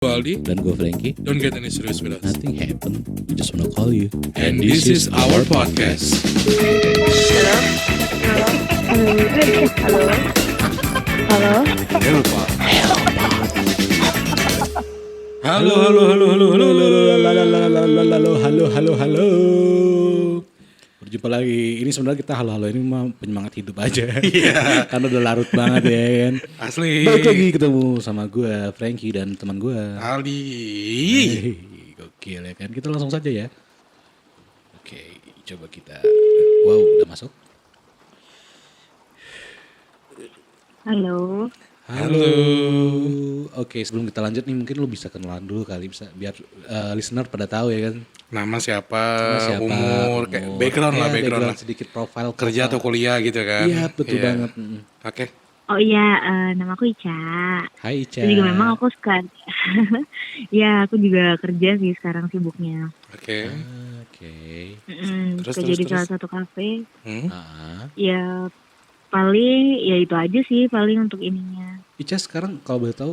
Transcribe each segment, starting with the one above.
Aldi, Dan gue Frankie. don't get any serious with us. Nothing happened. We just wanna call you. And this is our podcast. Halo. Halo. Berjumpa lagi. Ini sebenarnya kita halo ini mah penyemangat hidup aja. Karena udah larut banget ya kan. Asli. Balik lagi ketemu sama gue Frankie dan teman gue Aldi. Gokil ya kan. Kita langsung saja ya. Oke, coba kita. Wow, udah masuk. Halo. Halo. Oke, sebelum kita lanjut nih mungkin lu bisa kenalan dulu kali, bisa biar listener pada tahu ya kan. Nama siapa, Siapa, umur, kayak background lah, ya, background lah. sedikit profile. Kerja atau kuliah gitu kan. Iya, betul Iya. banget. Oke. Oh iya, nama aku Ica. Hai Ica. Jadi juga memang aku suka. Ya, aku juga kerja sih sekarang sibuknya. Oke. Oke. Terus, kerja di terus. salah satu kafe. Ah. Ya paling ya itu aja sih paling untuk ininya. Ica sekarang kalau boleh tahu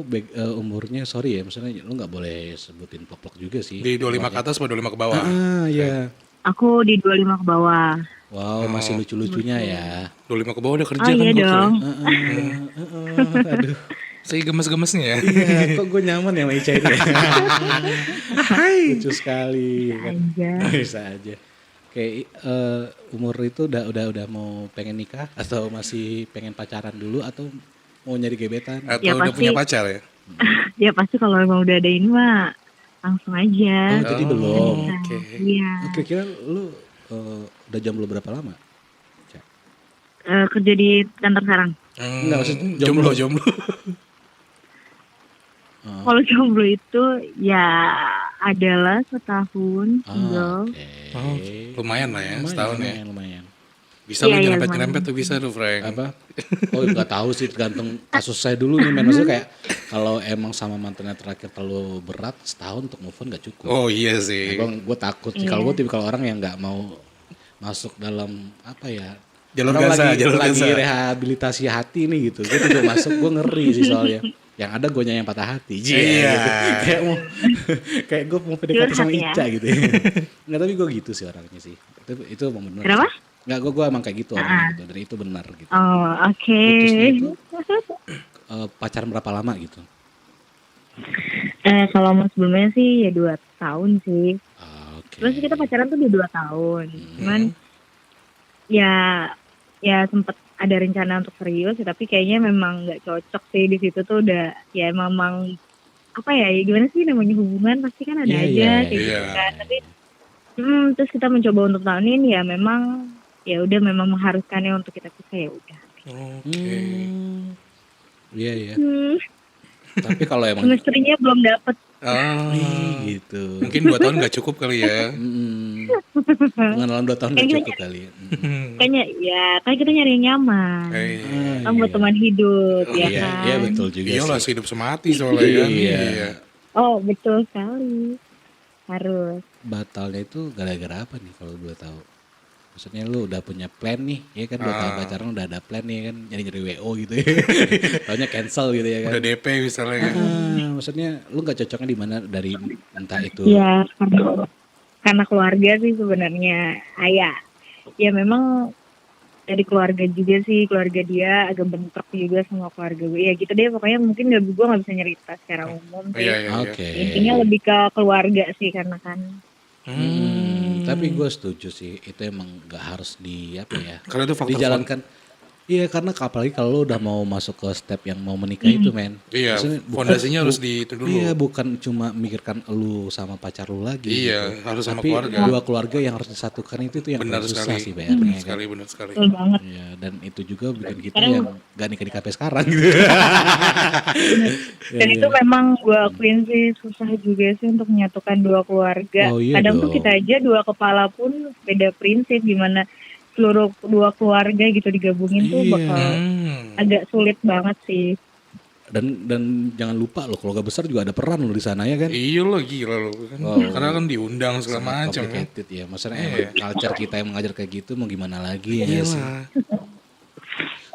umurnya, sorry ya, maksudnya lu nggak boleh sebutin plok-plok juga sih. Di 25 ke atas atau 25 ke bawah? Iya. Aku di 25 ke bawah. Wow, masih lucu-lucunya ya. 25 ke bawah udah kerja Oh kan iya gokil ya? dong. Aduh. Saya gemes-gemesnya ya. Iya, kok gue nyaman ya sama Ica ini ya. Lucu sekali. Kan? Aja. Bisa aja. Oke, umur itu udah mau pengen nikah atau masih pengen pacaran dulu atau mau nyari gebetan? Atau Ya, udah pasti. punya pacar ya? Ya pasti kalau emang udah ada ini mah langsung aja. Oh, jadi belum. Oke. Iya. Kira-kira lu udah jomblo berapa lama? Ica? Kerja di kantor sekarang. Enggak, maksud jomblo. Kalau jomblo itu ya adalah setahun single. Oke. Oh, lumayan lah ya, setahun ya. Lumayan. Bisa Iya, lu iya, nyerempet-nyerempet lumayan. tuh bisa tuh Frank. Apa? Oh, nggak tahu sih, tergantung kasus saya dulu nih, men. Maksudnya kayak kalau emang sama mantannya terakhir terlalu berat, setahun untuk move on nggak cukup. Oh iya sih. Gue takut sih. Kalau gue tipikal orang yang nggak mau masuk dalam apa ya? Jalur orang gaza, jalur lagi gaza. rehabilitasi hati nih gitu. Gue tidak masuk, gue ngeri sih soalnya. Yang ada gue yang patah hati. Iya. Gitu. Kayak mau kayak gue mau PDKT sama Curhat ya? Ica gitu. Enggak, tapi gue gitu sih orangnya sih. Itu emang benar. Kenapa? Enggak, gue emang kayak gitu orangnya gitu. Dan itu benar gitu. Oh, oke. Putusnya itu pacaran berapa lama gitu? Kalau mau sebelumnya sih ya 2 tahun sih. Oke. Terus kita pacaran tuh di 2 tahun. Cuman ya sempet ada rencana untuk serius, tapi kayaknya memang nggak cocok sih di situ tuh udah ya memang apa ya gimana sih namanya hubungan pasti kan ada Iya, aja iya, kayak gitu iya. kan. Tapi terus kita mencoba untuk tahun ini ya memang ya udah memang mengharuskannya untuk kita pisah ya udah. Oke. Iya, iya. Hmm, Tapi kalau emang Semesternya belum dapet. Ah, gitu. mungkin 2 tahun nggak cukup kali ya. Pengenalan 2 tahun gak Kayaknya- cukup kali ya. Kayaknya ya kan kita nyari yang nyaman. Kan buat teman hidup ya Iya, kan. iya betul juga Iya lah, sih. hidup semati soalnya kan. Iya. Iya. Oh betul sekali. Harus. Batalnya itu gara-gara apa nih kalau gue tahu? Maksudnya lu udah punya plan nih, ya kan udah tahun pacaran udah ada plan nih kan, nyari-nyari WO gitu ya. Taunya cancel gitu ya kan. Udah DP misalnya kan. Maksudnya lu gak cocoknya di mana dari entah itu. Ya karena keluarga sih sebenarnya ayah. Ya memang dari keluarga juga sih, keluarga dia agak bentrok juga sama keluarga gue. Ya gitu deh pokoknya mungkin gue gak bisa nyerita secara umum sih. Iya, iya, iya. Oke. Intinya lebih ke keluarga sih karena kan. Tapi gue setuju sih, itu emang gak harus apa ya. Karena itu faktor dijalankan. Iya, karena apalagi kalau lu udah mau masuk ke step yang mau menikah itu, men. Iya, Maksudnya fondasinya harus di itu dulu. Iya, bukan cuma mikirkan lu sama pacar lu lagi. Iya, harus sama Tapi keluarga. dua keluarga yang harus disatukan itu yang Benar paling susah sekali. sih PR-nya. Benar kan. sekali, benar sekali. Betul banget. Iya, dan itu juga bikin kita Sekarang- yang gak nikah sampai sekarang gitu. Dan itu memang gue akuin sih susah juga sih untuk menyatukan dua keluarga. Oh, iya Kadang tuh dong. kita aja dua kepala pun beda prinsip gimana seluruh dua keluarga gitu digabungin tuh Iya. bakal agak sulit banget sih. Dan jangan lupa loh, keluarga besar juga ada peran lo di sana ya kan. Iya lo gila lo kan. Wow. Karena kan diundang segala Sangat macam kan. complicated ya. Maksudnya Iya. emang culture kita yang mengajar kayak gitu mau gimana lagi ya nggak sih? Iyalah.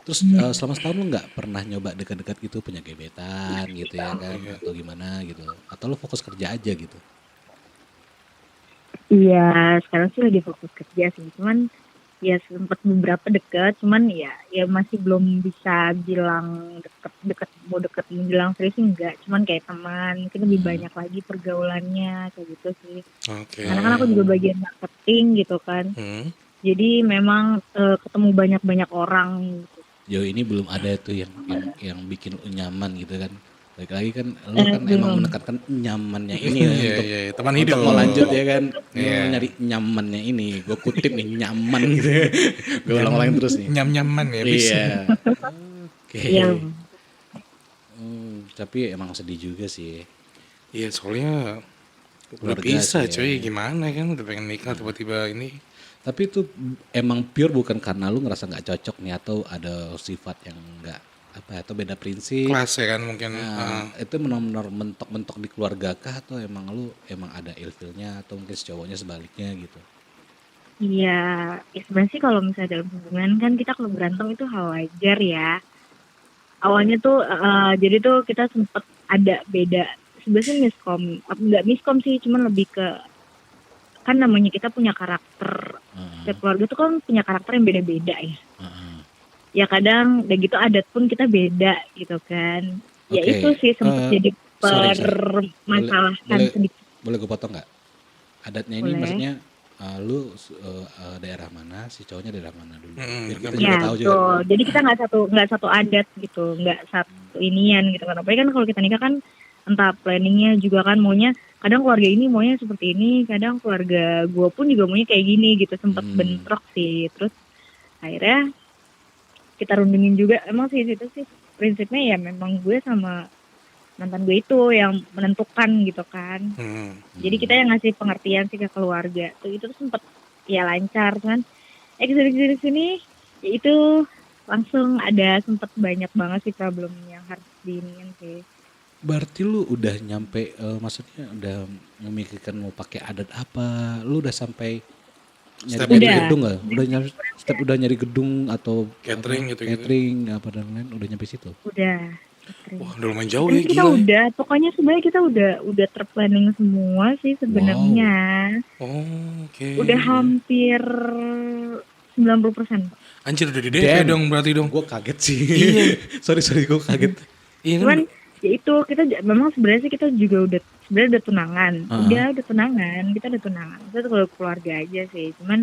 Terus selama setahun lu nggak pernah nyoba dekat-dekat gitu punya gebetan gitu ya kan atau gimana gitu? Atau lu fokus kerja aja gitu? Iya, sekarang sih lagi fokus kerja sih. Cuman ya sempat beberapa deket, cuman ya masih belum bisa bilang deket mau deket bilang serius sih enggak. Cuman kayak teman, mungkin lebih banyak lagi pergaulannya kayak gitu sih. Oke. Karena kan aku juga bagian marketing gitu kan. Hmm. Jadi memang ketemu banyak-banyak orang gitu. Jauh ini belum ada tuh yang bikin lu nyaman gitu kan. Balik lagi kan lu kan emang Belum. menekankan nyamannya ini kan Iya, untuk iya, iya. Teman untuk hidup. mau lanjut ya kan. Lu Iya. nyari nyamannya ini. Gue kutip nih nyaman gitu. Gue ulang-ulangin terus nih. Nyam-nyaman ya bisa. Iya. Oke. Iya. Tapi emang sedih juga sih. Iya, soalnya udah Keluarga bisa sih, cuy, gimana kan udah pengen nikah tiba-tiba ini. Tapi itu emang pure bukan karena lu ngerasa nggak cocok nih atau ada sifat yang nggak apa ya, atau beda prinsip. Kelas ya kan mungkin. Nah, itu benar-benar mentok-mentok di keluarga kah atau emang lu emang ada ilfilnya atau mungkin si cowoknya sebaliknya gitu? Iya, ya sebenarnya sih kalau misalnya dalam hubungan kan kita kalau berantem itu hal wajar ya. Awalnya tuh jadi tuh kita sempet ada beda. Sebenarnya miskom, nggak miskom sih, cuman lebih ke kan namanya kita punya karakter. Setiap keluarga tuh kan punya karakter yang beda-beda ya. Ya kadang udah gitu adat pun kita beda gitu kan. Ya Oke, itu sih sempat jadi sorry. permasalahan Boleh- sedikit. Boleh gue potong nggak? Adatnya ini Boleh. maksudnya lu daerah mana, si cowoknya daerah mana dulu? Biar kita betul. juga Ya, tahu juga. betul. Jadi kita nggak satu adat gitu, nggak satu inian gitu kan. Apalagi kan kalau kita nikah kan entah planningnya juga kan maunya kadang keluarga ini maunya seperti ini, kadang keluarga gue pun juga maunya kayak gini gitu. Sempat bentrok sih. Terus akhirnya kita rundingin juga. Emang sih itu sih prinsipnya ya memang gue sama mantan gue itu yang menentukan gitu kan. Jadi kita yang ngasih pengertian sih ke keluarga. Tuh itu tuh sempet ya lancar kan. Kesini ya itu langsung ada sempet banyak banget sih problem yang harus diinin sih. Berarti lu udah nyampe, maksudnya udah memikirkan mau pakai adat apa? Lu udah sampai nyari Step Udah. gedung nggak? Udah nyari gedung atau Catering apa, gitu-gitu. catering apa dan lain udah nyampe situ? Udah. Wah, udah lumayan jauh Terus ya, kita gila. udah, pokoknya sebenarnya kita udah terplanning semua sih sebenarnya. Oh, oke. Udah hampir 90%. Anjir udah di DP dong berarti dong. Gue kaget sih. Iya. sorry gue kaget. Iya kan? Cuman ya itu kita memang sebenarnya sih kita juga udah tunangan. Udah tunangan, kita udah tunangan. Kita tuh kalau keluarga aja sih. Cuman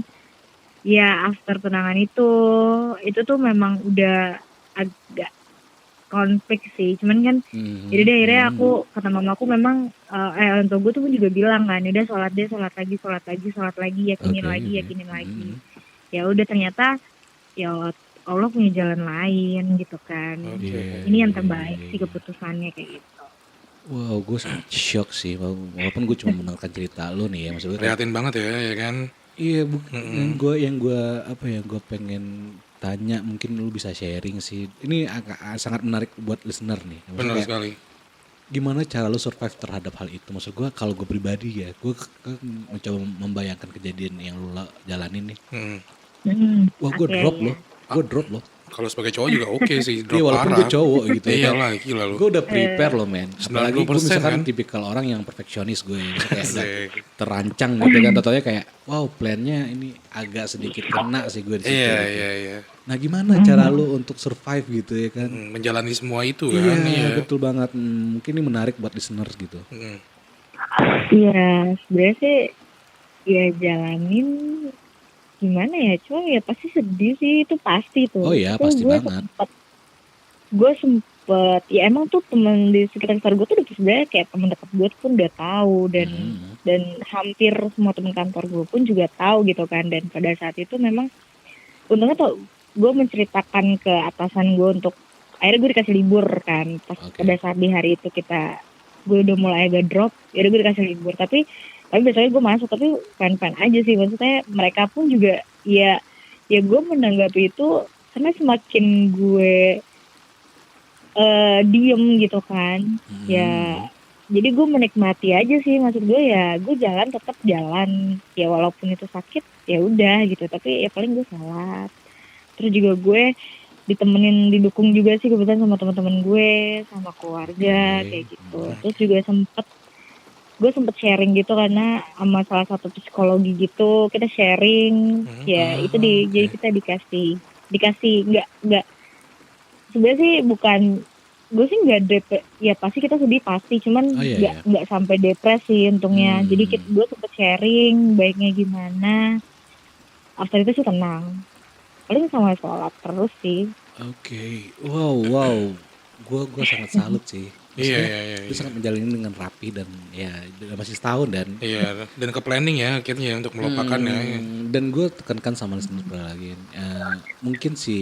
ya after tunangan itu tuh memang udah agak konflik sih. Cuman kan jadi deh akhirnya aku kata mamaku memang orang tua gue tuh pun juga bilang kan, udah sholat lagi, yakinin lagi. Ya udah ternyata ya Allah punya jalan lain gitu kan. Ini yang terbaik sih keputusannya kayak gitu. Wow, gue sangat shock sih. Walaupun gue cuma mendengarkan cerita lu nih ya, maksud gue. Prihatin banget ya kan. Iya, yang gue pengen tanya mungkin lu bisa sharing sih. Ini sangat menarik buat listener nih. Maksudnya Benar kayak, sekali. gimana cara lu survive terhadap hal itu? Maksud gue kalau gue pribadi ya, gue mencoba membayangkan kejadian yang lu jalanin nih. Wah, gue drop loh. Gue drop loh. Kalau sebagai cowok juga oke sih, drop Iya, walaupun parah. gue cowok gitu ya. Iyalah, gila lu. Gue udah prepare loh men. Apalagi gue 90% misalkan kan? tipikal orang yang perfeksionis gue. Kayak udah Asik. terancang gitu kan. Tau-taunya kayak wow plannya ini agak sedikit kena sih gue di situ. Iya, gitu. iya. Nah gimana cara lu untuk survive gitu ya kan? Menjalani semua itu kan. Iya betul banget. Mungkin ini menarik buat listeners gitu. Iya, sebenarnya sih ya jalanin gimana ya, cuma ya pasti sedih sih, itu pasti tuh. Oh iya, Itu pasti gue banget. Gue sempet ya emang tuh temen di sekitar gue tuh udah sebenarnya kayak temen dekat gue pun udah tahu dan hampir semua temen kantor gue pun juga tahu gitu kan. Dan pada saat itu memang untungnya tuh gue menceritakan ke atasan gue untuk akhirnya gue dikasih libur kan. Pada saat di hari itu gue udah mulai agak drop, ya udah gue dikasih libur. Tapi biasanya gue masuk, tapi fan-fan aja sih. Maksudnya mereka pun juga ya gue menanggapi itu karena semakin gue diem gitu kan. Ya jadi gue menikmati aja sih, maksud gue ya gue tetap jalan ya walaupun itu sakit ya udah gitu. Tapi ya paling gue sholat. Terus juga gue ditemenin, didukung juga sih kebetulan sama teman-teman gue, sama keluarga Oke. kayak gitu. Terus juga gue sempet sharing gitu karena sama salah satu psikologi gitu, kita sharing, ya itu jadi Oke. kita dikasih nggak sebenarnya sih bukan, gue sih nggak ya pasti kita sedih pasti, cuman Oh iya ya. nggak sampai depresi untungnya. Jadi Hmm. gue sempet sharing baiknya gimana. After itu sih tenang. Paling sama sholat terus sih. Oke. Wow. Gua sangat salut sih. Iya, Maksudnya iya, iya, lu iya. sangat menjalani dengan rapi dan ya masih setahun dan Iya, dan ke planning ya akhirnya untuk melupakan ya. Iya. dan gue tekankan sama listener lagi. Mungkin si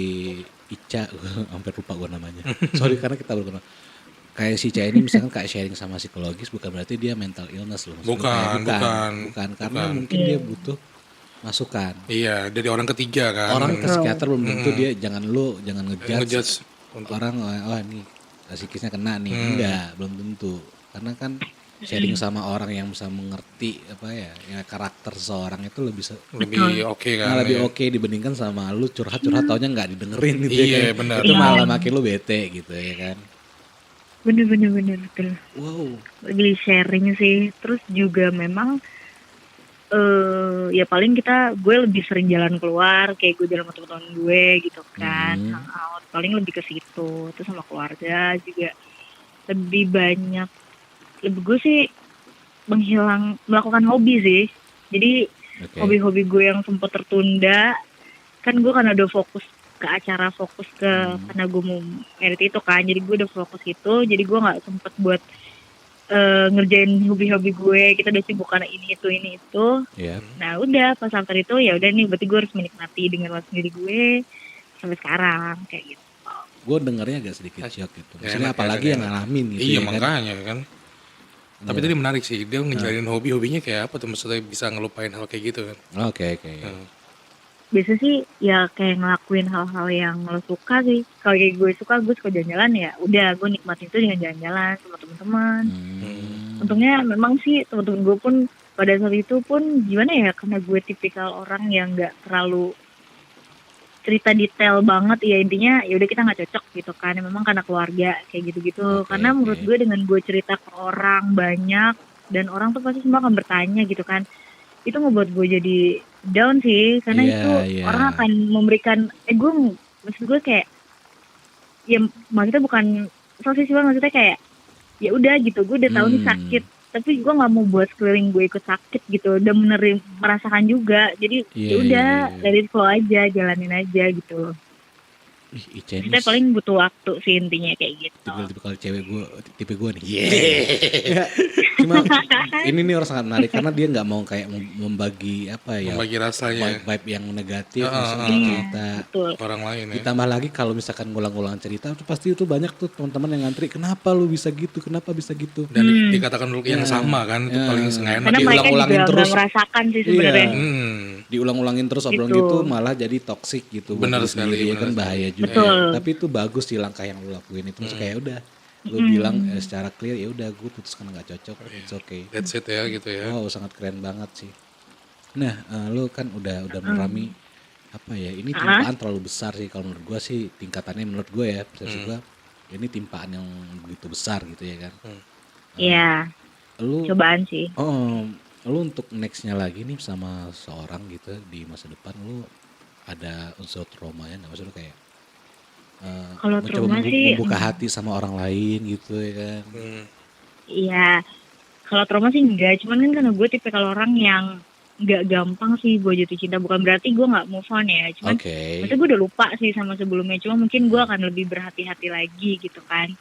Ica, gua hampir lupa gue namanya. Sorry karena kita baru kenal. Kayak si Ica ini misalkan kayak sharing sama psikologis bukan berarti dia mental illness loh. Maksud gue kayak bukan karena mungkin dia butuh masukan. Iya, dari orang ketiga kan. Orang ke psikiater belum tentu dia jangan ngejudge Ngejudge untuk orang nih psikisnya kena nih, enggak, belum tentu. Karena kan sharing sama orang yang bisa mengerti apa ya karakter seseorang itu lebih oke kan. lebih ya. oke dibandingkan sama lu curhat taunya nggak didengerin gitu Iya, ya kan. benar. Itu malah makin lu bete gitu ya kan. Bener betul. Wow. Lagi sharing sih. Terus juga memang ya paling gue lebih sering jalan keluar, kayak gue jalan sama teman-teman gue gitu kan, hangout, paling lebih ke situ. Terus sama keluarga juga lebih banyak, lebih gue sih melakukan hobi sih. Jadi hobi-hobi gue yang sempat tertunda, kan gue kan udah fokus ke acara, fokus ke karena gue mau merit itu kan, jadi gue udah fokus itu, jadi gue nggak sempet buat ngerjain hobi-hobi gue. Kita udah sibuk karena ini itu. Yeah. Nah udah pas after itu ya udah nih, berarti gue harus menikmati dengan waktu sendiri gue sampai sekarang kayak gitu. Gue dengarnya agak sedikit shock gitu. Maksudnya enak, apalagi yang ngalamin gitu. Iya ya kan? makanya kan. Tapi tadi menarik sih, dia ngejalanin hobinya kayak apa tuh, maksudnya bisa ngelupain hal kayak gitu kan. Oke. Biasa sih ya kayak ngelakuin hal-hal yang lo suka sih. Kalau kayak gue suka jalan-jalan, ya udah gue nikmatin itu dengan jalan-jalan sama teman-teman. Untungnya memang sih teman-teman gue pun pada saat itu pun gimana ya, karena gue tipikal orang yang nggak terlalu cerita detail banget ya, intinya ya udah kita nggak cocok gitu kan. Memang karena keluarga kayak gitu-gitu. Karena menurut gue dengan gue cerita ke orang banyak dan orang tuh pasti semua akan bertanya gitu kan, itu ngebuat gue jadi down sih, karena itu orang akan memberikan maksud gue kayak ya maksudnya bukan sosis banget, maksudnya kayak ya udah gitu, gue udah tahu nih sakit, tapi gue nggak mau buat sekeliling gue ikut sakit gitu, udah merasakan juga, jadi ya udah dari flow aja, jalanin aja gitu. Kita paling butuh waktu sih intinya kayak gitu. Tipikal tipe gue nih. Cuma ini nih orang sangat menarik karena dia nggak mau kayak membagi rasanya, vibe yang negatif, cerita orang lain ya. Ditambah lagi kalau misalkan ngulang-ulang cerita tuh pasti itu banyak tuh teman-teman yang ngantri, kenapa lu bisa gitu, dan dikatakan dulu yang sama kan, itu paling sengaja. Karena mereka juga terus merasakan sih sebenarnya. Diulang-ulangin terus obrolan gitu malah jadi toksik gitu. Benar sekali, kan bahaya juga. Tapi itu bagus sih langkah yang lu lakuin itu. Maksudnya kayak udah lu bilang secara clear, ya udah gue putuskan nggak cocok, it's okay. That's it ya gitu ya. Wow, sangat keren banget sih. Nah, lu kan udah mengalami apa ya? Ini timpaan terlalu besar sih kalau menurut gue sih, tingkatannya menurut gue ya, persepsi gue ini timpaan yang begitu besar gitu ya kan. Iya. Lu cobaan sih. Lu untuk nextnya lagi nih sama seorang gitu di masa depan, lu ada unsur traumanya nggak? Maksudnya kayak kalau trauma sih membuka hati sama orang lain gitu ya kan? Iya, kalau trauma sih enggak, cuman kan karena gue tipikal orang yang nggak gampang sih gue jatuh cinta. Bukan berarti gue nggak move on ya, cuman maksudnya gue udah lupa sih sama sebelumnya, cuma mungkin gue akan lebih berhati-hati lagi gitu kan.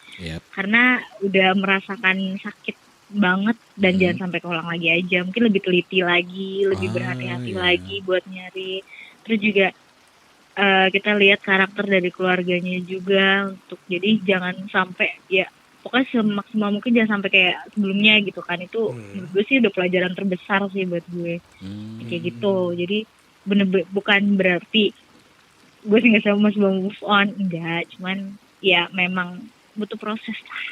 Karena udah merasakan sakit banget dan jangan sampai keulang lagi aja, mungkin lebih teliti lagi, lebih berhati-hati lagi buat nyari. Terus juga kita lihat karakter dari keluarganya juga, untuk jadi jangan sampai ya pokoknya semaksimal mungkin jangan sampai kayak sebelumnya gitu kan. Itu menurut gue sih udah pelajaran terbesar sih buat gue kayak gitu. Jadi bukan berarti gue sih nggak sama masih mau move on, enggak, cuman ya memang butuh proses lah.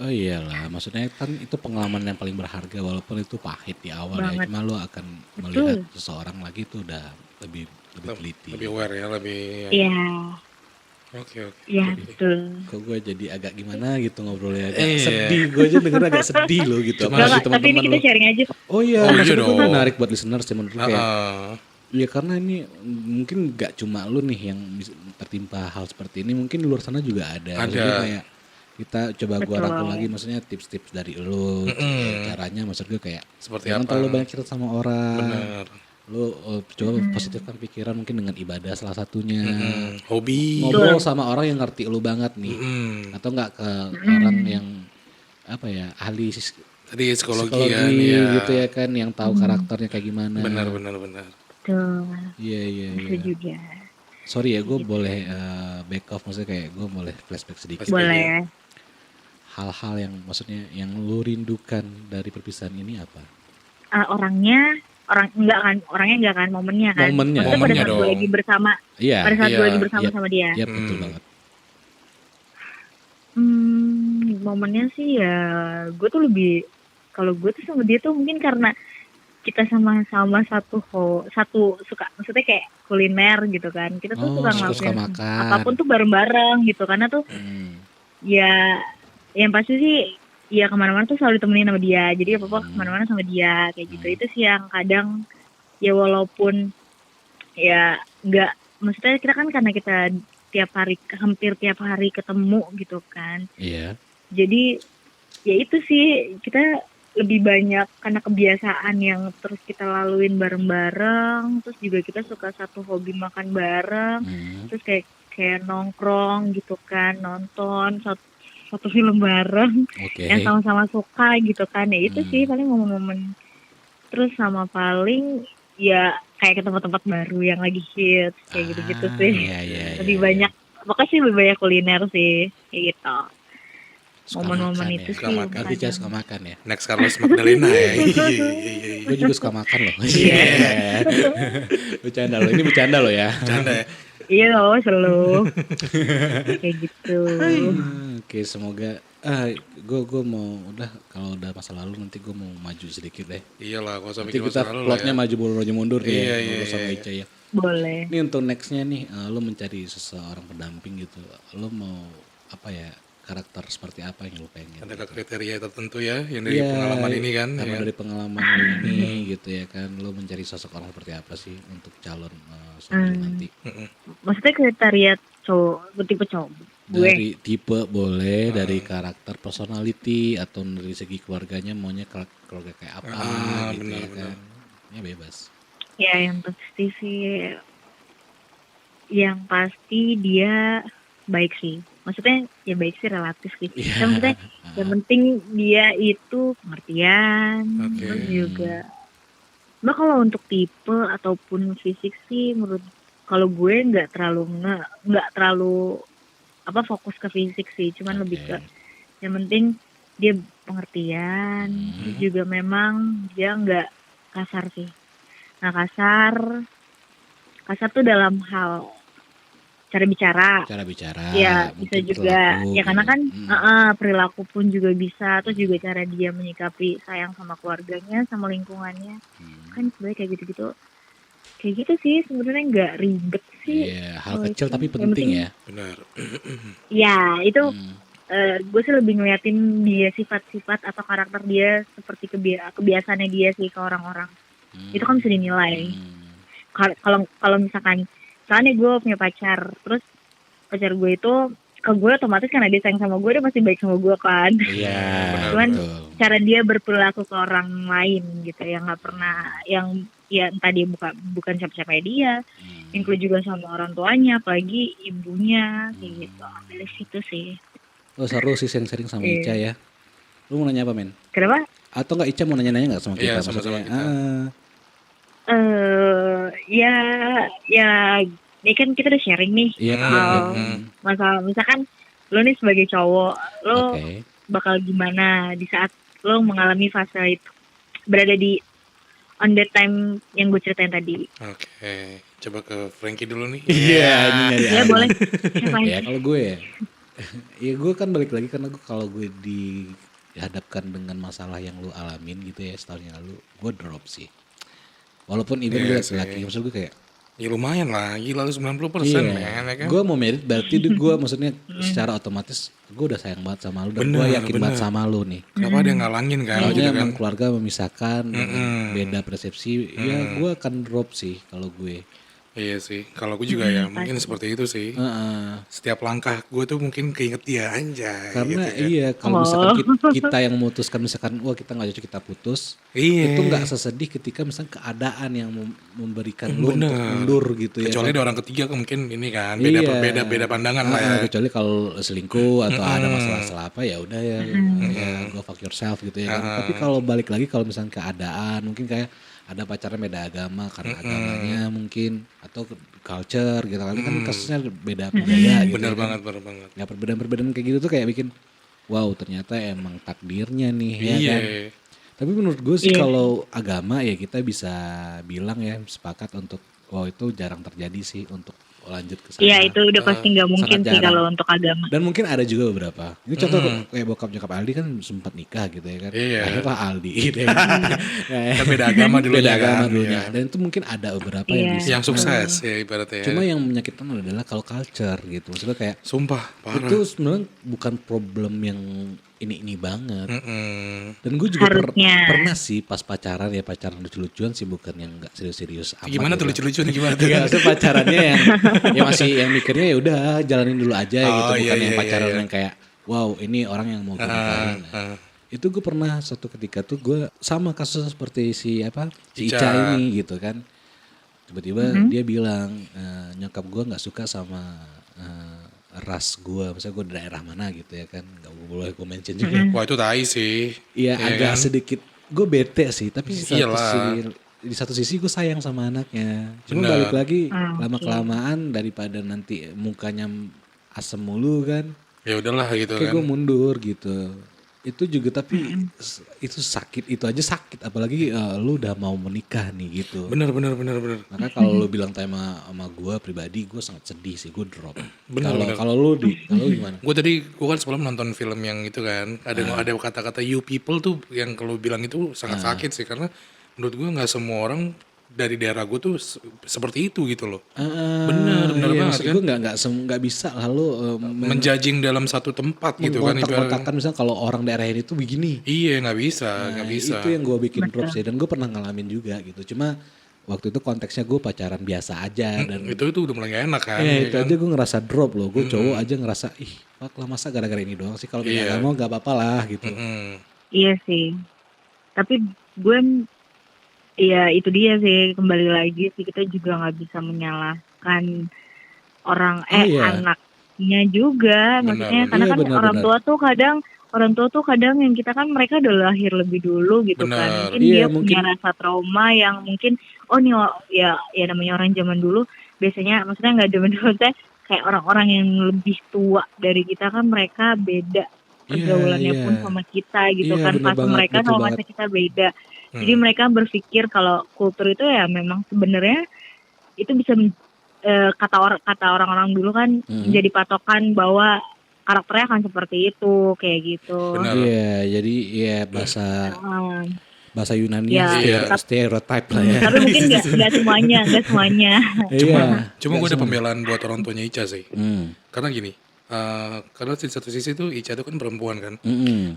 Oh iyalah, maksudnya kan itu pengalaman yang paling berharga walaupun itu pahit di awal ya. Cuma lo akan melihat seseorang lagi itu udah lebih teliti. Lebih aware ya, lebih. Iya. Oke. Ya betul. Kok gue jadi agak gimana gitu ngobrolnya agak Iya. sedih. Gue aja denger agak sedih loh gitu. Cuma- Enggak, Apalagi Kak, tapi ini teman-teman kita lo. sharing aja. Oh iya, Oh, maksud iya gue dong. menarik buat listener sih menurut gue kayak. Heeh. Iya karena ini mungkin gak cuma lu nih yang tertimpa hal seperti ini. Mungkin di luar sana juga ada. Maksudnya Ada. kayak kita coba gue Betul. rangkum lagi maksudnya tips-tips dari lu. Caranya maksud gue kayak. Seperti jangan apa? terlalu banyak cerita sama orang. Bener. Lu coba positifkan pikiran mungkin dengan ibadah salah satunya. Hobi. Ngobrol sama orang yang ngerti lu banget nih. Atau enggak ke orang yang apa ya ahli Tadi psikologi psikologi kan ya. gitu ya kan yang tahu karakternya kayak gimana. Benar. Betul. Iya. Itu juga. Sorry ya gue boleh back off maksudnya kayak gue boleh flashback sedikit. Boleh. Hal-hal yang maksudnya yang lu rindukan dari perpisahan ini apa? Orangnya nggak kan momennya kan. Momennya. Maksudnya pada Momennya saat gue dong. lagi bersama, Iya. pada saat gue Iya. lagi bersama Iya. sama dia. Iya betul banget. Momennya sih ya gue tuh lebih, kalau gue tuh sama dia tuh mungkin karena kita sama-sama satu suka, maksudnya kayak kuliner gitu kan. Kita tuh suka suka ngelakuin makan. apapun tuh bareng-bareng gitu, karena tuh ya yang pasti sih ya kemana-mana tuh selalu ditemenin sama dia, jadi apa-apa kemana-mana sama dia kayak gitu. Itu sih yang kadang ya walaupun ya nggak, maksudnya kita kan karena kita hampir tiap hari ketemu gitu kan, Iya. jadi ya itu sih kita lebih banyak karena kebiasaan yang terus kita laluin bareng-bareng, terus juga kita suka satu hobi makan bareng, terus kayak nongkrong gitu kan, nonton satu film bareng Oke. yang sama-sama suka gitu kan. Ya itu sih paling momen-momen. Terus sama paling ya kayak ke tempat-tempat baru yang lagi hits kayak gitu-gitu sih. Iya. Lebih banyak, pokoknya sih lebih banyak kuliner sih kayak gitu. Suka Momen-momen makan itu ya. sih Suka makan. Tapi Cia suka makan ya. Next Carlos Magdalena ya. Iya. Gue juga suka makan loh. Iya. Bercanda loh. Ini bercanda loh ya. Canda ya. Iya loh, selalu kayak gitu. Oke, semoga gue mau udah kalau udah masa lalu nanti gue mau maju sedikit deh. Iyalah, gak usah Nanti mikir kita masa lalu lah plotnya ya. maju mundur nih Iya, ya, iya, ngobrol sama iya. Ica ya. Boleh. Ini untuk nextnya nih, lo mencari seseorang pendamping gitu, lo mau apa ya karakter seperti apa yang lo pengen? Ada kriteria tertentu ya yang dari Iya, pengalaman ini kan. karena ya. dari pengalaman lo ini gitu ya kan, lo mencari sosok orang seperti apa sih untuk calon suami nanti? Maksudnya kriteria tipe cowok gue. Dari tipe boleh, dari karakter personality atau dari segi keluarganya maunya keluarga kayak apa gitu ya kan? Ya bebas. Ya yang pasti sih, yang pasti dia baik sih. Maksudnya ya baik sih relatif sih. Iya. Yang maksudnya yang penting dia itu pengertian, Oke. terus juga. Mbak kalau untuk tipe ataupun fisik sih menurut kalau gue nggak terlalu apa fokus ke fisik sih, cuman lebih ke yang penting dia pengertian, terus juga memang dia nggak kasar sih. Nah kasar tuh dalam hal cara bicara. Ya bisa mungkin juga perilaku ya karena gitu. kan perilaku pun juga bisa, terus juga cara dia menyikapi sayang sama keluarganya, sama lingkungannya. Kan sebenarnya kayak gitu-gitu. Kayak gitu sih sebenarnya nggak ribet sih. Iya, hal kalau kecil itu. tapi Yang penting penting- ya. Benar. Ya itu gue sih lebih ngeliatin dia sifat-sifat atau karakter dia seperti kebiasaannya dia sih ke orang-orang. Itu kan bisa dinilai. Kalau misalkan soalnya gue punya pacar, terus pacar gue itu ke gue otomatis karena dia sayang sama gue, dia pasti baik sama gue kan. Iya, Cuman betul. cara dia berperilaku ke orang lain gitu yang nggak pernah, yang ya entah dia bukan siapa-siapa dia, include juga sama orang tuanya, apalagi ibunya kayak gitu. Dari situ sih. Oh seru sih sharing sama Ica ya. Lu mau nanya apa men? Kenapa? Atau nggak Ica mau nanya-nanya nggak sama kita? Iya, sama-sama Maksudnya, kita. Ya ini kan kita udah sharing nih. Iya, Masalah misalkan lo nih sebagai cowok, lo Oke. bakal gimana di saat lo mengalami fase itu, berada di on that time yang gue ceritain tadi. Oke. Coba ke Frankie dulu nih. Iya, ini nyari Ya aman. boleh. Siapa Ya aja? kalau gue ya gue kan balik lagi karena gue kalau gue dihadapkan dengan masalah yang lu alamin gitu ya setahun yang lalu, gue drop sih. Walaupun even gue Iya sih. laki-laki, maksud gue kayak Ya lumayan lah, gila lu 90% men, ya kan? Gue mau merit berarti gue maksudnya secara otomatis gue udah sayang banget sama lu dan gue Bener, yakin banget bener. sama lu nih. Kenapa ada yang ngalangin kan gitu Soalnya kan? emang keluarga memisahkan dengan beda persepsi, ya gue akan drop sih kalau gue. Iya sih, kalau gue juga ya mungkin seperti itu sih. Heeh. Setiap langkah gue tuh mungkin keinget dia anjay Karena gitu kan. iya kalau misalkan kita yang memutuskan misalkan wah kita nggak cocok kita putus, Iya. itu nggak sesedih ketika misalkan keadaan yang memberikan lu untuk mundur gitu ya. Kecuali ada orang ketiga kan mungkin ini kan beda Iya. beda pandangan lah ya. Kecuali kalau selingkuh atau ada masalah apa ya udah ya, ya go fuck yourself gitu ya kan. Tapi kalau balik lagi kalau misalkan keadaan mungkin kayak ada pacarnya beda agama karena agamanya mungkin atau culture gitu kan kasusnya beda budaya gitu. Bener ya kan. banget, bener banget. Ya perbedaan-perbedaan kayak gitu tuh kayak bikin wow ternyata emang takdirnya nih ya Iya. kan. Tapi menurut gue sih kalau agama ya kita bisa bilang ya sepakat untuk wow itu jarang terjadi sih untuk lanjut ke sana. Iya itu udah pasti nggak mungkin sangat sih jarang. kalau untuk agama. Dan mungkin ada juga beberapa. Ini contoh kayak bokap nyokap Aldi kan sempat nikah gitu ya kan. Iya. Akhirnya Aldi gitu ya. Kan beda agama dulunya Beda agama kan. dulunya. Iya. Dan itu mungkin ada beberapa yang bisa. Yang sukses ya ibaratnya. Cuma yang menyakitkan adalah kalau culture gitu. Maksudnya kayak Sumpah parah. itu sebenarnya bukan problem yang ini banget. Dan gue juga Harusnya. pernah sih pas pacaran lucu-lucuan sih bukan yang nggak serius-serius amat. Gimana tuh gitu. lucu-lucuan gimana tuh? Iya, maksudnya pacarannya yang masih yang mikirnya ya udah jalanin dulu aja gitu, iya, bukan yang iya, pacaran iya. yang kayak wow ini orang yang mau gue nikahin. Itu gue pernah suatu ketika tuh gue sama kasus seperti si Ica. Ica ini gitu kan. Tiba-tiba dia bilang nyokap gue nggak suka sama ras gue, misalnya gue dari daerah mana gitu ya kan, nggak boleh gue mention juga. Wah itu tai sih. Iya agak kan? sedikit gue bete sih, tapi Iyalah. di satu sisi gue sayang sama anaknya. Cuma Bener. balik lagi lama kelamaan daripada nanti mukanya asem mulu kan, Ya udahlah gitu kayak kan. gue mundur gitu. Itu juga tapi itu sakit, itu aja sakit apalagi lu udah mau menikah nih gitu. Bener. Maka kalau lu bilang tema sama gue pribadi, gue sangat sedih sih, gue drop. Bener. Kalau lu gimana? Gue kan sebelum nonton film yang itu kan, ada kata-kata you people tuh yang kalau bilang itu sangat sakit sih karena menurut gue nggak semua orang dari daerah gue tuh seperti itu gitu loh. Bener Iya, banget maksud kan. gue nggak bisa lalu Menjajing dalam satu tempat gitu kan. mengkotak-kotakan misalnya kalau orang daerah ini tuh begini. Iya nggak bisa. Itu yang gue bikin drop sih, dan gue pernah ngalamin juga gitu. Cuma waktu itu konteksnya gue pacaran biasa aja dan Itu udah mulai gak enak kan. itu aja gue ngerasa drop loh. Gue cowok aja ngerasa ih fuck lah masa gara-gara ini doang sih, kalau beda agama nggak apa-apa lah gitu. Iya sih. Tapi gue ya itu dia sih, kembali lagi sih kita juga nggak bisa menyalahkan orang anaknya juga. Maksudnya karena Iya, kan benar. orang tua tuh kadang yang kita kan mereka udah lahir lebih dulu gitu kan. Mungkin dia punya rasa trauma yang mungkin ya namanya orang zaman dulu biasanya, maksudnya nggak zaman dulu saya kayak orang-orang yang lebih tua dari kita kan mereka beda pergaulannya pun sama kita gitu kan, fase mereka sama fase kita beda. Jadi mereka berpikir kalau kultur itu ya memang sebenarnya itu bisa kata orang-orang dulu kan menjadi patokan bahwa karakternya akan seperti itu kayak gitu. Iya, jadi ya bahasa Yunani stereotype lah ya. Tapi mungkin nggak semuanya. Cuma gue ada pembelaan buat orang tuanya Ica sih. Karena gini, karena di satu sisi tuh Ica itu kan perempuan kan.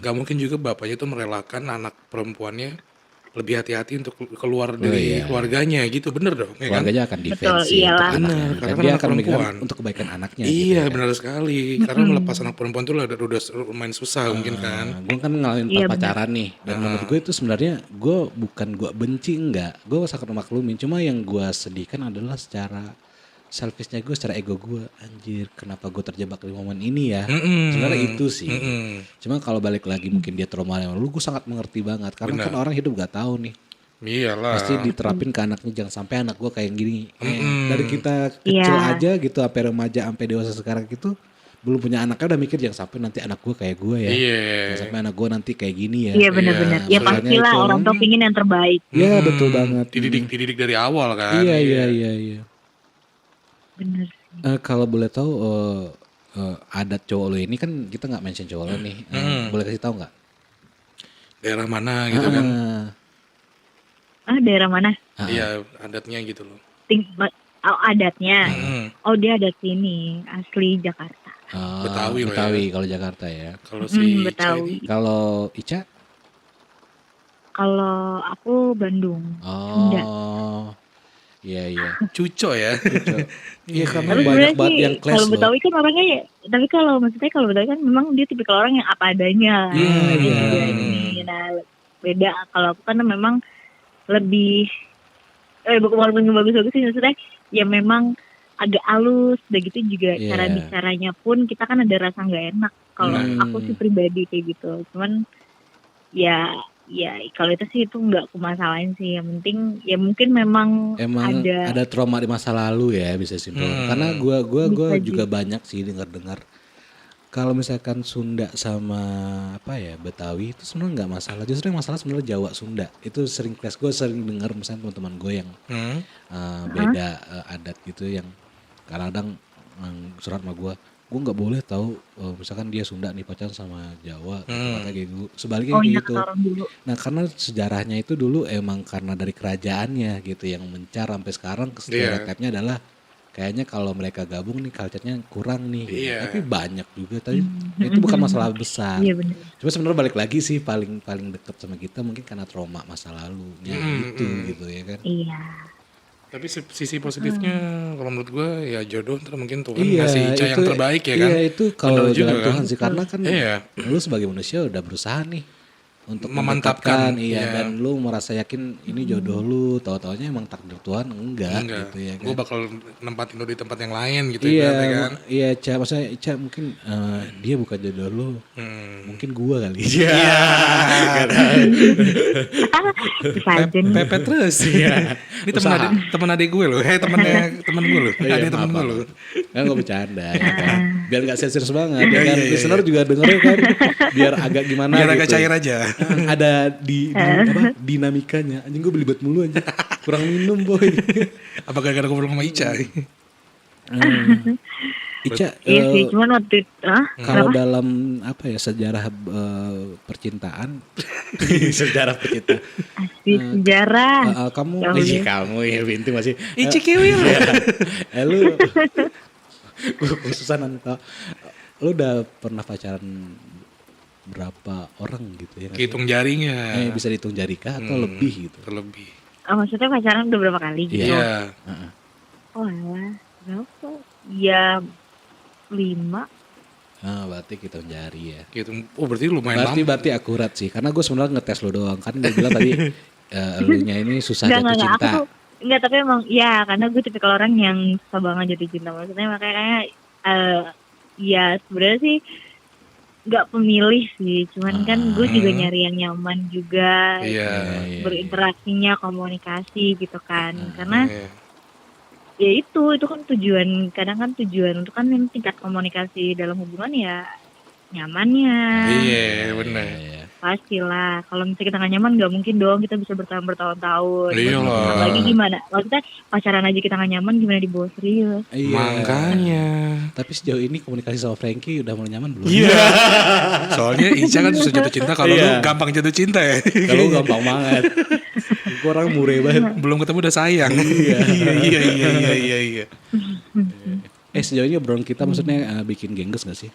Gak mungkin juga bapaknya tuh merelakan anak perempuannya lebih hati-hati untuk keluar dari keluarganya gitu, bener dong ya kan? Keluarganya akan defense iyalah. benar, karena dia akan memikirkan untuk kebaikan anaknya. Iya benar sekali, karena melepas anak perempuan tuh udah lumayan susah mungkin kan. Gue kan ngalamin pacaran nih, dan menurut gue itu sebenarnya gue benci enggak, gue sangat memaklumin. Cuma yang gue sedihkan adalah secara selfishnya gue, secara ego gue, anjir kenapa gue terjebak di momen ini ya. Sebenarnya itu sih. Cuma kalau balik lagi mungkin dia trauma yang lalu, gue sangat mengerti banget karena kan orang hidup gak tahu nih. Iyalah. Pasti diterapin ke anaknya, jangan sampai anak gue kayak gini. Dari kita kecil aja gitu sampai remaja sampai dewasa sekarang gitu belum punya anaknya udah mikir jangan sampai nanti anak gue kayak gue ya. Jangan sampai anak gue nanti kayak gini ya. Iya benar-benar. Ya pastilah orang tua pingin yang terbaik. Iya betul banget. Dididik dari awal kan. Iya. Bener. Kalau boleh tahu adat cowok lo ini kan kita nggak mention cowok lo nih, boleh kasih tahu nggak? Daerah mana gitu kan? Daerah mana? Iya adatnya gitu loh. adatnya. Hmm. Oh dia adat sini, asli Jakarta. Oh, Betawi lah ya. Betawi kalau Jakarta ya. Kalau si Ica ini Betawi. Kalau Ica? Kalau aku Bandung, Sunda. Oh, iya. cuco ya. Iya karena Tapi banyak sebenarnya banget sih yang clash kalau loh. Betawi kan orangnya ya, tapi kalau maksudnya kalau Betawi kan memang dia tipikal orang yang apa adanya. Iya. Juga ini. Nah, beda kalau aku kan memang lebih bukan walaupun nggak bagus-bagus sih maksudnya ya memang agak halus udah gitu juga Iya. cara bicaranya pun kita kan ada rasa nggak enak kalau aku sih pribadi kayak gitu. Cuman ya kalau itu sih itu nggak aku masalahin sih, yang penting ya mungkin memang Emang ada ada trauma di masa lalu ya bisa simpel. Karena gua Bisa juga banyak sih dengar kalau misalkan Sunda sama apa ya Betawi itu sebenarnya nggak masalah. Justru yang masalah sebenarnya Jawa Sunda. Itu sering clash. Gue sering dengar misalnya teman-teman gue yang beda adat gitu yang kadang-kadang surat sama gue nggak boleh tahu misalkan dia Sunda nih pacaran sama Jawa gitu, katanya kayak gitu. Sebaliknya oh kayak iya gitu. kata orang dulu. Nah karena sejarahnya itu dulu emang karena dari kerajaannya gitu yang mencar sampai sekarang stereotipnya adalah kayaknya kalau mereka gabung nih culture-nya kurang nih gitu. Iya. Tapi banyak juga tapi itu bukan masalah besar. Iya benar. Cuma sebenarnya balik lagi sih paling deket sama kita mungkin karena trauma masa lalunya gitu ya kan. Iya. Tapi sisi positifnya kalau menurut gue ya jodoh ntar mungkin Tuhan Iya, ngasih Ica yang terbaik ya kan. Iya itu kalau Bener juga jalan kan. Tuhan sih karena kan Iya. lu sebagai manusia udah berusaha nih untuk Memantapkan, mendekatkan, iya, iya. dan lu merasa yakin ini jodoh lu, tahu-taunya emang takdir Tuhan enggak gitu ya kan. Gue bakal nempatin lu di tempat yang lain gitu Iya, ya kan. iya, Ca, maksudnya Ica mungkin dia bukan jodoh lu, mungkin gua kali. Iya. Bisa aja nih. Pepet terus ya. Ini teman adik gue loh. Teman gue loh. Iya, Adik teman gue loh. Kan gue bercanda ya kan. Biar gak serius banget ya kan. Listener juga dengernya kan biar agak gimana Biar gitu. agak cair aja. Ada di apa dinamikanya. Anjing gue belibet mulu aja. Kurang minum boy. Apa gara-gara ngobrol sama Ica? Ica, Iya sih, cuman waktu itu kalau dalam apa ya sejarah percintaan, sejarah percintaan, asli sejarah. kamu, Jauh ya. kamu ya Binti masih, Ica Kiwil. lu, gue khususan nanti, lu udah pernah pacaran berapa orang gitu ya? Hitung jarinya. Bisa dihitung jari kah atau lebih gitu? Terlebih. Oh, maksudnya pacaran udah berapa kali gitu? Iya. Oh alah, berapa? Ya 5. Berarti kita jari ya. Gitu. Oh berarti lumayan lama. Berarti akurat sih, karena gue sebenarnya ngetes lo doang kan gue bilang tadi elunya ini susah jatuh cinta. Aku tuh enggak, tapi emang ya karena gue tipikal orang yang susah banget jatuh cinta, maksudnya makanya kayak ya sebenarnya sih nggak pemilih sih, cuman kan gue juga nyari yang nyaman juga, Iya. berinteraksinya, komunikasi gitu kan, karena Iya. ya itu kan tujuan, kadang kan tujuan untuk kan tingkat komunikasi dalam hubungan ya nyamannya. Iya benar. Pastilah, kalau misalnya kita nggak nyaman nggak mungkin dong kita bisa bertahan bertahun-tahun. Iya lah. Apalagi gimana, maksudnya pacaran aja kita nggak nyaman gimana dibawa serius. Iya. Makanya. Tapi sejauh ini komunikasi sama Frankie udah mulai nyaman belum? Iya. Soalnya Ica kan susah jatuh cinta, kalau lu gampang jatuh cinta ya. Kalau gampang banget. Gue orang mure banget. Belum ketemu udah sayang. Iya. Sejauh ini obrolan kita maksudnya bikin gengges gak sih?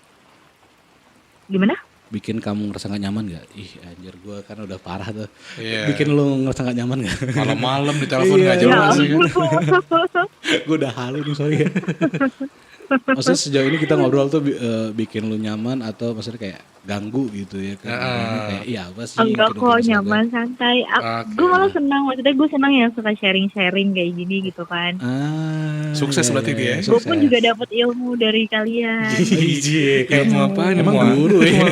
Gimana? Bikin kamu ngerasa gak nyaman gak? Ih anjir gue kan udah parah tuh. Iya. Bikin lu ngerasa gak nyaman gak? Malam-malam di telepon nggak Ya jelas ya kan. ampun. Gue udah halu nih soalnya. Maksudnya sejauh ini kita ngobrol tuh bikin lu nyaman atau maksudnya kayak ganggu gitu ya kan? Kayak iya apa sih? Enggak Gitu, kok, gitu, nyaman, santai. Gue malah senang, maksudnya gue senang yang suka sharing-sharing kayak gini gitu kan. Sukses berarti dia. Gue pun juga dapat ilmu dari kalian. Kayak mau apa? Emang Mau guru ya?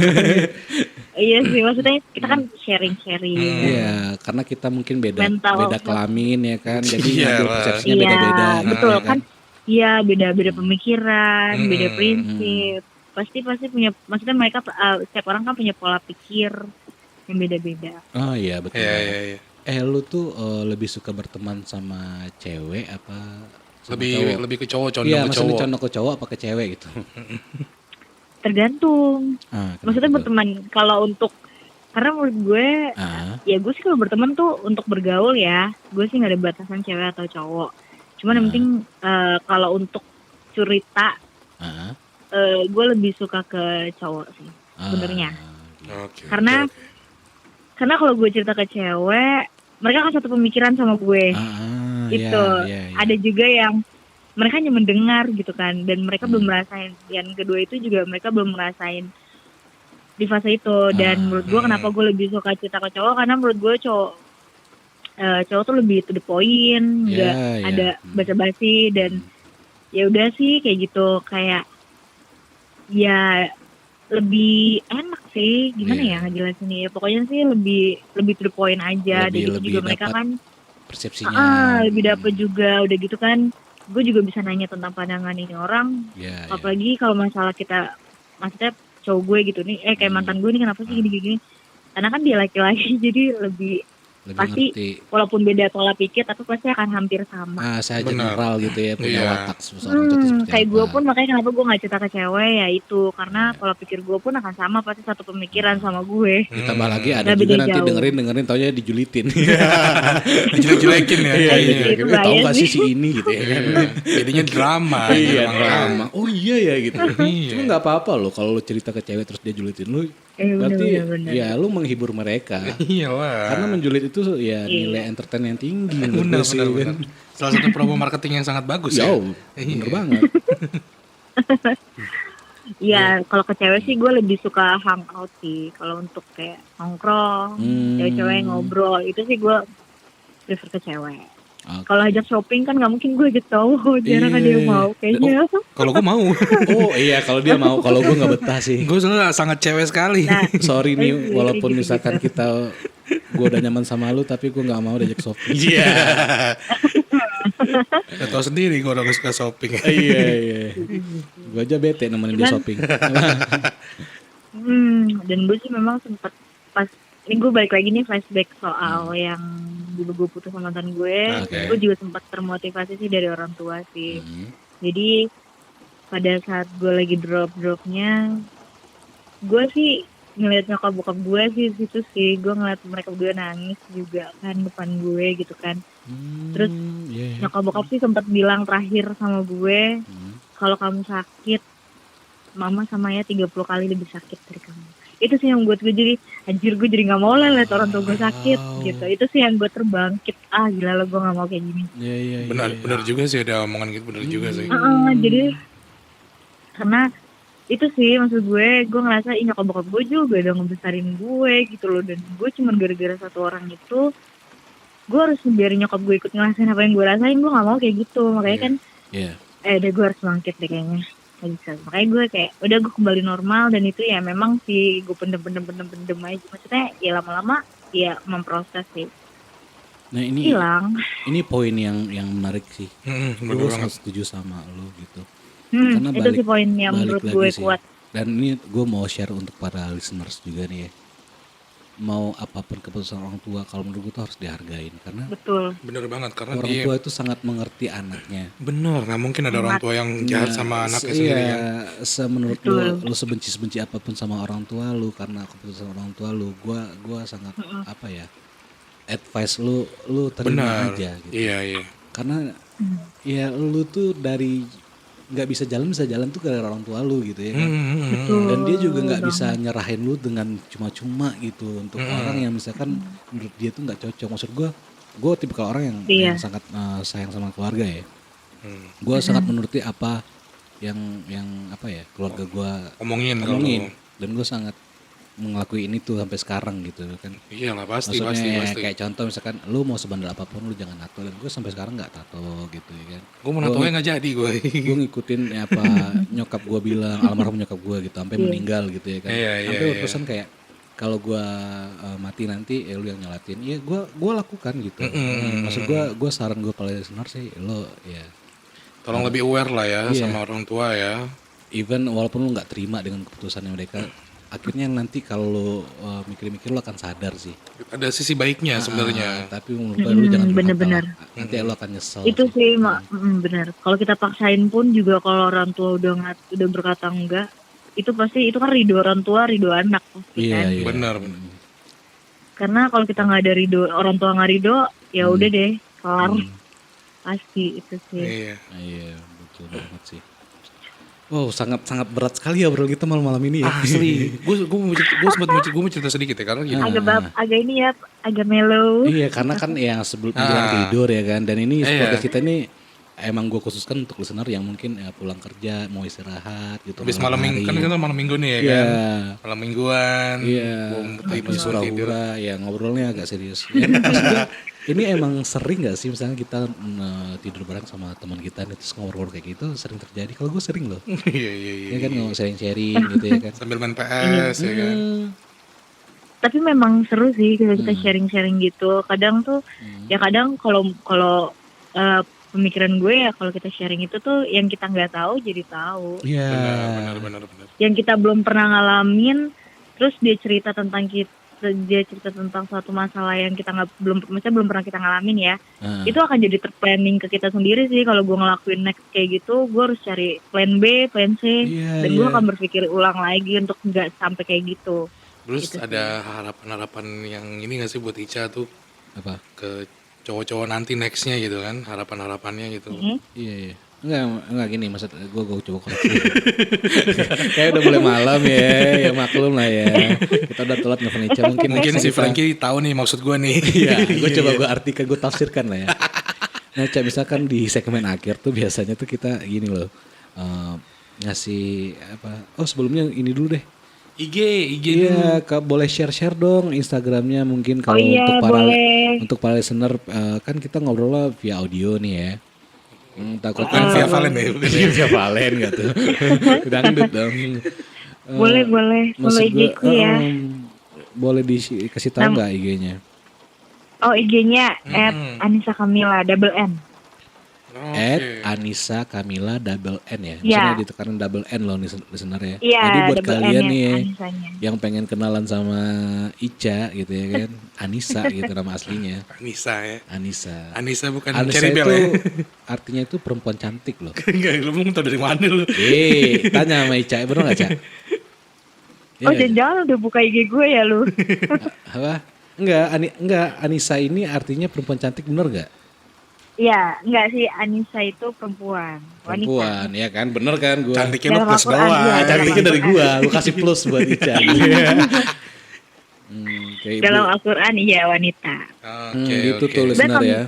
Iya sih, maksudnya kita kan sharing-sharing. Iya, karena kita mungkin beda Mental. kelamin ya kan, jadi Iya ngambil lah. persepsinya Iya, beda-beda. betul ya kan. Iya, beda-beda pemikiran, beda prinsip. Pasti punya, maksudnya mereka setiap orang kan punya pola pikir yang beda-beda. Oh iya betul. Iya. Lu tuh lebih suka berteman sama cewek apa sama cowok? Lebih ke cowok, condong Iya, ke maksudnya cowok. condong ke cowok apa ke cewek gitu? Tergantung. Kenapa Maksudnya tuh? berteman, kalau untuk, karena menurut gue, ya gue sih kalau berteman tuh untuk bergaul ya, gue sih nggak ada batasan cewek atau cowok. Cuman yang penting kalau untuk cerita Ah, gue lebih suka ke cowok sih sebenarnya. gitu. Oke. Karena oke. karena kalau gue cerita ke cewek, mereka kan satu pemikiran sama gue. Itu Iya. ada juga yang mereka hanya mendengar gitu kan, dan mereka belum Hmm. merasain. Yang kedua itu juga mereka belum merasain di fase itu. Dan menurut gue kenapa gue lebih suka cerita ke cowok, karena menurut gue cowok tuh lebih to the point, nggak Ya. ada basa-basi, dan ya udah sih kayak gitu, kayak ya lebih enak sih, gimana Iya. ya ngejelasinnya ya, pokoknya sih lebih to the point aja. Dan itu Lebih juga mereka dapat kan persepsinya. lebih dapet juga, udah gitu kan gue juga bisa nanya tentang pandangan ini orang. Ya. Apalagi kalau masalah kita, maksudnya cowok gue gitu nih, kayak mantan gue nih kenapa sih gini-gini, karena kan dia laki-laki jadi lebih pasti ngerti. walaupun beda pola pikir tapi pasti akan hampir sama. Saya Benar. general gitu ya, punya Iya. watak seorang itu seperti Kayak apa. gue pun makanya kenapa gue gak cerita ke cewek ya itu, karena pola pikir gue pun akan sama, pasti satu pemikiran sama gue. Ditambah lagi ada Nggak juga beda nanti jauh. dengerin taunya dijulitin. Jelek-jelekin ya. Iya, kayaknya. Itu tahu bahaya gak sih sih. si ini gitu ya kan. Iya. Jadinya drama. Iya, Emang drama. Oh iya ya gitu. Iya. Cuma nggak apa-apa loh kalau lu cerita ke cewek terus dia julitin lu. Bener, Berarti bener. ya lu menghibur mereka. Iyalah. Karena menjulit itu ya Iya. nilai entertain yang tinggi menurut gue sih, Benar. kan. Salah satu promo marketing yang sangat bagus ya. Yo, bener Iya. banget. Iya, kalau ke cewek sih gue lebih suka hangout sih. Kalau untuk kayak nongkrong, cewek-cewek ngobrol, itu sih gue prefer ke cewek. Oke. Kalau ajak shopping kan nggak mungkin gue ajak cowok, jarang ada yang Iya. mau kayaknya. Kalau gue mau. Oh iya, kalau dia mau, kalau gue nggak betah sih. Gue soalnya sangat cewek sekali. Nah, Sorry nih, Iya, walaupun gitu-gitu. misalkan kita gue udah nyaman sama lu, tapi gue nggak mau diajak shopping. Iya. Gak tau sendiri gue udah gak suka shopping. Iya. Gue aja bete nemenin dia Cuman- shopping. Dan gue sih memang sempet pas ini gue balik lagi nih flashback soal yang dulu gue putus sama mantan gue. Oke. Gue juga sempat termotivasi sih dari orang tua sih. Hmm. Jadi pada saat gue lagi drop-dropnya, gue sih ngeliat nyokap bokap gue sih di situ sih. Gue ngeliat mereka berdua nangis juga kan depan gue gitu kan. Terus Iya. nyokap bokap sih sempat bilang terakhir sama gue, kalau kamu sakit, mama sama ya 30 kali lebih sakit dari kamu. Itu sih yang buat gue jadi, anjir gue jadi gak mau lah liat orang tua gue sakit gitu. Itu sih yang gue terbangkit, gila lo gue gak mau kayak gini. Iya. Benar juga sih ada omongan gitu, benar juga sih. Jadi karena itu sih maksud gue ngerasa nyokap bokap gue juga udah ngebesarin gue gitu loh, dan gue cuman gara-gara satu orang itu gue harus biarin nyokap gue ikut ngerasain apa yang gue rasain. Gue gak mau kayak gitu, makanya kan Iya. udah gue harus bangkit deh kayaknya. Gak bisa. Makanya gue kayak udah gue kembali normal, dan itu ya memang sih gue pendem aja. Maksudnya ya lama-lama ya memproses sih. Nah ini Hilang. poin yang menarik sih. Bener Gue banget. sangat setuju sama lo gitu. Karena Itu sih poin yang menurut balik gue lagi sih. kuat. Dan ini gue mau share untuk para listeners juga nih ya. Mau apapun keputusan orang tua, kalau menurut gue tuh harus dihargain. Karena Betul. Bener banget karena orang dia tua itu sangat mengerti anaknya. bener, nggak mungkin ada orang tua yang jahat sama anaknya sendiri kan. Menurut Betul. lu sebenci apapun sama orang tua lu karena keputusan orang tua lu, gua sangat apa ya, advice lu terima Benar. aja gitu. Iya. Karena ya lu tuh dari nggak bisa jalan tuh gara-gara orang tua lu gitu ya kan. Betul. Dan dia juga nggak bisa nyerahin lu dengan cuma-cuma gitu untuk orang yang misalkan menurut dia tuh nggak cocok. Maksud gue tipikal orang yang sangat sayang sama keluarga ya. Gue sangat menuruti apa yang apa ya keluarga gue Omongin omongin, dan gue sangat ngelakuin itu sampai sekarang gitu kan. Iyalah pasti. Maksudnya kayak contoh misalkan lu mau sebandel apapun lu jangan tato, dan gue sampai sekarang nggak tato gitu ya kan. Gue mau natonya nggak jadi gue. Gue ngikutin apa nyokap gue bilang, almarhum nyokap gue gitu sampai meninggal gitu ya kan. Iya, Sampai iya. pesan kayak kalau gue mati nanti lu yang nyolatin. Ya gue lakukan gitu. Maksud gue saran gue pada listener sih lo ya Tolong lebih aware lah ya Iya. sama orang tua ya. even walaupun lu nggak terima dengan keputusannya mereka, akhirnya nanti kalau lu mikir-mikir lu akan sadar sih. Ada sisi baiknya sebenarnya. Tapi menurut gue lu jangan bener-bener. berkata, nanti lu akan nyesel. Itu sih benar. Kalau kita paksain pun juga kalau orang tua udah berkata enggak, itu pasti itu kan ridho orang tua, ridho anak pasti kan. Iya. Benar. Karena kalau kita nggak ada ridho, orang tua nggak ridho, ya udah deh kelar. pasti itu sih. Iya. Iya, betul banget sih. Wow, sangat berat sekali ya obrolan kita malam-malam ini ya. Asli. Gue mau cerita sedikit ya, karena gini. Agak ini ya, agak mellow. Iya, karena kan yang sebelum menjelang tidur ya kan. Dan ini podcast kita ini emang gue khususkan untuk listener yang mungkin pulang kerja mau istirahat gitu. Habis malam minggu, kan kita malam minggu nih ya Iya. kan. Malam mingguan. Iya, Habis hura-hura ya ngobrolnya agak serius. Maksudnya, ini emang sering gak sih misalnya kita tidur bareng sama teman kita nih, terus ngobrol kayak gitu sering terjadi. Kalau gue sering loh. Iya. Ya kan ngomong sharing-sharing gitu ya kan. Sambil main PS ya kan. Tapi memang seru sih kalau kita sharing-sharing gitu. Kadang tuh ya kadang kalau pemikiran gue ya kalau kita sharing itu tuh yang kita nggak tahu jadi tahu. Iya. Benar. Yang kita belum pernah ngalamin, terus dia cerita tentang suatu masalah yang kita belum pernah kita ngalamin ya. Itu akan jadi terplanning ke kita sendiri sih. Kalau gue ngelakuin next kayak gitu, gue harus cari plan B, plan C, dan gue akan berpikir ulang lagi untuk nggak sampai kayak gitu. Terus gitu ada harapan-harapan yang ini gak sih buat Ica tuh? Apa? Ke cowok-cowok nanti nextnya gitu kan, harapan-harapannya gitu. Iya. Enggak gini, maksud gue coba koreksi. Kayak udah mulai malam ya maklum lah ya. Kita udah telat nelfon Ica Mungkin si Frankie tahu nih maksud gue nih. Iya, gue artikan, gue tafsirkan lah ya. Nah, Ca, misalkan di segmen akhir tuh biasanya tuh kita gini loh, ngasih apa? Oh sebelumnya ini dulu deh. IG Iya, boleh share dong Instagramnya mungkin kalau untuk para listener kan kita ngobrolnya via audio nih ya. Takutnya via Valen ya. Via Valen gak tuh. Dangdut dong. Boleh Maksud IG ku ya. Boleh dikasih tahu nggak IG-nya? Oh IG-nya @Anissa Kamila double N. @Anissa Kamila double N ya. Iya. Maksudnya ditekanin double N loh listener ya. Iya, Jadi buat double kalian N nih Anissanya. yang pengen kenalan sama Ica gitu ya kan. Anissa gitu nama aslinya. Anissa ya. Anissa bukan Anissa Cherry itu Bell ya. artinya itu perempuan cantik loh. Enggak, lu mau tau dari mana lu? Tanya sama Ica, bener gak Ca? Oh jangan udah buka IG gue ya lu. Apa? Enggak, Anissa ini artinya perempuan cantik bener gak? Iya, enggak sih, Anissa itu perempuan. Perempuan, ya kan? Bener kan gue? Cantiknya lu plus Dalam Al-Quran, doang. iya. Cantiknya dari gue kasih plus buat Ica. Kayak Dalam Al-Quran iya wanita. gitu tuh listener ya.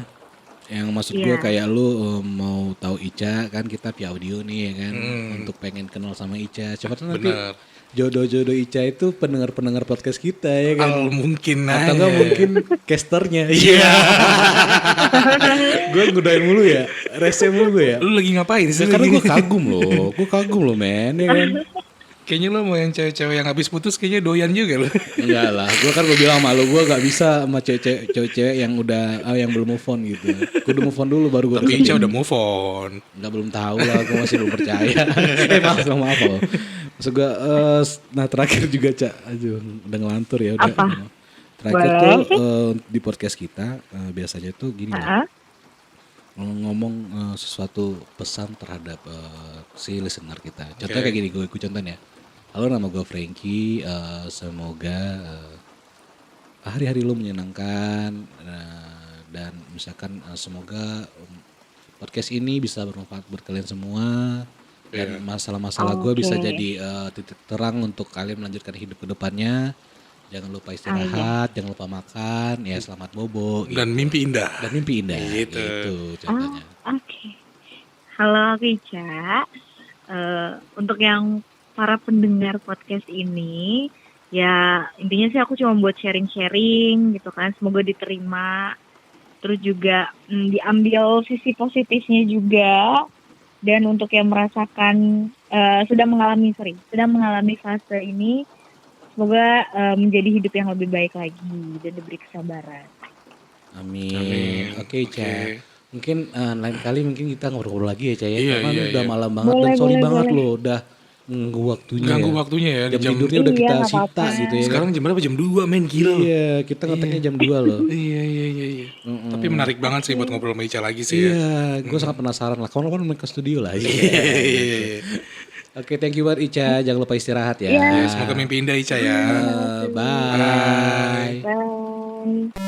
Yang maksud gue Iya. kayak lu mau tahu Ica kan kita via audio nih ya kan. Untuk pengen kenal sama Ica. Coba tuh nanti Bener. jodoh-jodoh Ica itu pendengar-pendengar podcast kita ya kan. Kalau mungkin Atau aja. enggak mungkin casternya. Iya. Gue ngudain mulu ya. Rese mulu gue ya. Lu lagi ngapain sih? Karena gue kagum loh. Gue kagum loh men ya kan. Kayaknya lu mau yang cewek-cewek yang habis putus kayaknya doyan juga lu. Enggak lah. Gue kan gue bilang sama lu. Gue gak bisa sama cewek-cewek yang udah yang belum move on gitu. Gue udah move on dulu baru gue Tapi Ica udah move on. Enggak, belum tahu lah, gue masih belum percaya. maaf loh. Maksud gue, nah terakhir juga Ca, aduh udah ngelantur ya udah. Apa? Terakhir Boleh. tuh di podcast kita biasanya tuh gini loh, ngomong sesuatu pesan terhadap si listener kita. Contohnya kayak gini, gue contohnya. Halo, nama gue Frankie, semoga hari-hari lu menyenangkan dan misalkan semoga podcast ini bisa bermanfaat buat kalian semua dan masalah-masalah gue bisa jadi titik terang untuk kalian melanjutkan hidup ke depannya. Jangan lupa istirahat, jangan lupa makan, ya selamat bobo. Dan mimpi indah. Gitu contohnya. Oke. Halo aku Ica. Untuk yang para pendengar podcast ini, ya intinya sih aku cuma buat sharing-sharing gitu kan. Semoga diterima. Terus juga diambil sisi positifnya juga. Dan untuk yang merasakan sedang mengalami fase ini, semoga menjadi hidup yang lebih baik lagi dan diberi kesabaran. Amin. Oke, Ca. Mungkin lain kali mungkin kita ngobrol lagi ya, Ca ya. Iya, Karena iya, udah iya. malam banget Boleh, dan sorry boleh, banget boleh. loh udah ganggu waktunya. Ganggu ya. waktunya ya. Jam tidurnya udah Iya, kita nggak sita apa-apa. gitu ya. Sekarang jam berapa? Jam 2 men, gila loh. Iya, kita ngeteknya jam 2 loh. Iya. Tapi menarik banget sih buat ngobrol sama Ica lagi sih ya. Iya, gue sangat penasaran lah. Kapan-kapan main ke studio lah. Iya. Oke, thank you buat Ica. Jangan lupa istirahat ya. Ya, semoga mimpi indah Ica ya. Bye. Bye.